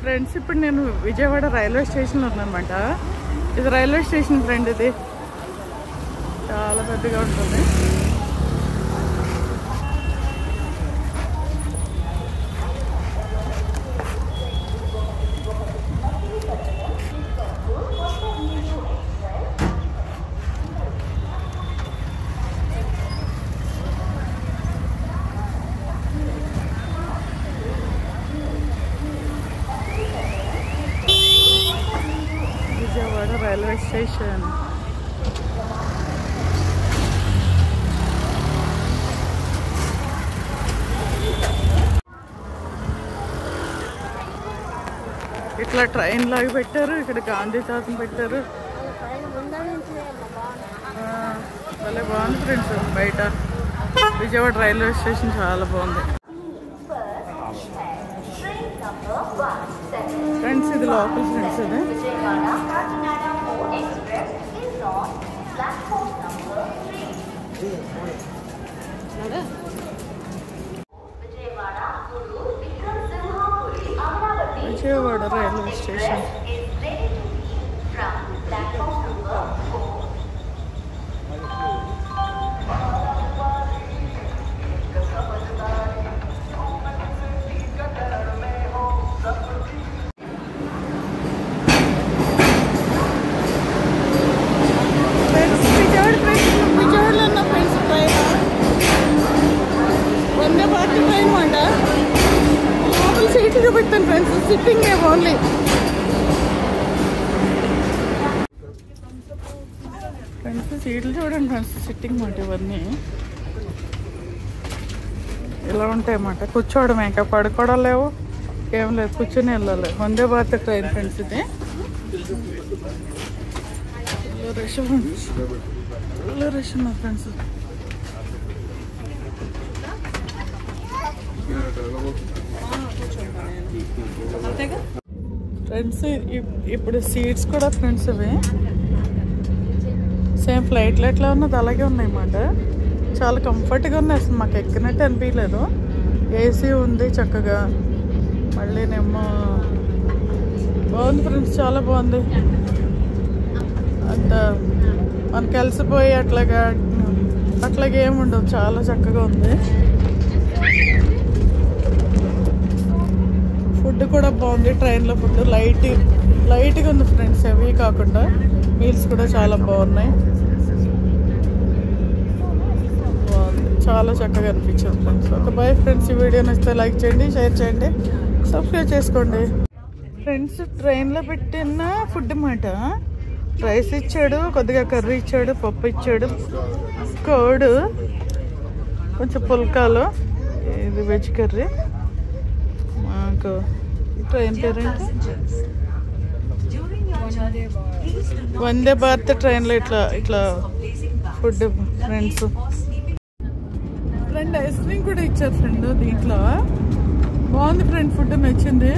Friends ఇప్పుడు నేను Vijayawada railway స్టేషన్లో ఉన్నానమాట. ఇది రైల్వే స్టేషన్ ఫ్రెండ్, ఇది చాలా పెద్దగా ఉంటుంది. Vijayawada railway station. ఇట్లా ట్రైన్ లాగా పెట్టారు, ఇక్కడ గాంధీ తాతను పెట్టారు. భలే బాగుంది ఫ్రెండ్స్. బయట విజయవాడ రైల్వే స్టేషన్ చాలా బాగుంది ఫ్రెండ్స్. ఇది లోకల్ ఫ్రెండ్స్. ఇది విజయవాడ రైల్వే స్టేషన్. విజయవాడలో ఉన్న friends train Vande Bharat train మాట. లోపల సీట్లు చూపెట్టాను ఫ్రెండ్స్, సిట్టింగ్ ఓన్లీ. ఫ్రెండ్స్ సీట్లు చూడండి ఫ్రెండ్స్, సిట్టింగ్ మాట. ఇవన్నీ ఇలా ఉంటాయన్నమాట. కూర్చోవడమే, ఇంకా పడుకోవడం లేవు, ఏం లేదు, కూర్చొని వెళ్ళాలి. Vande Bharat train friends. ఇది రష్ ఉన్నారు ఫ్రెండ్స్. ఫ్రెండ్స్ ఇప్పుడు సీట్స్ కూడా ఫ్రెండ్స్ ఇవి సేమ్ ఫ్లైట్లో ఎట్లా ఉన్నది అలాగే ఉన్నాయన్నమాట. చాలా కంఫర్ట్గా ఉన్నాయి, అసలు మాకు ఎక్కినట్టు అనిపించలేదు. ఏసీ ఉంది చక్కగా. మళ్ళీనేమో బాగుంది ఫ్రెండ్స్, చాలా బాగుంది. అంత మనకు కలిసిపోయి అట్లాగే ఏముండదు, చాలా చక్కగా ఉంది. ఫుడ్ కూడా బాగుంది ట్రైన్లో. ఫుడ్ లైట్గా ఉంది ఫ్రెండ్స్, హెవీ కాకుండా. మీల్స్ కూడా చాలా బాగున్నాయి, బాగుంది, చాలా చక్కగా అనిపించింది ఫ్రెండ్స్. Okay bye friends. ఈ వీడియో నచ్చితే లైక్ చేయండి, షేర్ చేయండి, సబ్స్క్రైబ్ చేసుకోండి ఫ్రెండ్స్. ట్రైన్లో పెట్టిన ఫుడ్ మాట. రైస్ ఇచ్చాడు, కొద్దిగా కర్రీ ఇచ్చాడు, పప్పు ఇచ్చాడు, కోడు, కొంచెం పుల్కాలు, ఇది వెజ్ కర్రీ. మాకు ట్రైన్ పేరేంటి? వందే భారత్ ట్రైన్లో ఇట్లా food friends. Friend ice cream కూడా ఇచ్చారు ఫ్రెండ్ దీంట్లో. బాగుంది ఫ్రెండ్, ఫుడ్ నచ్చింది.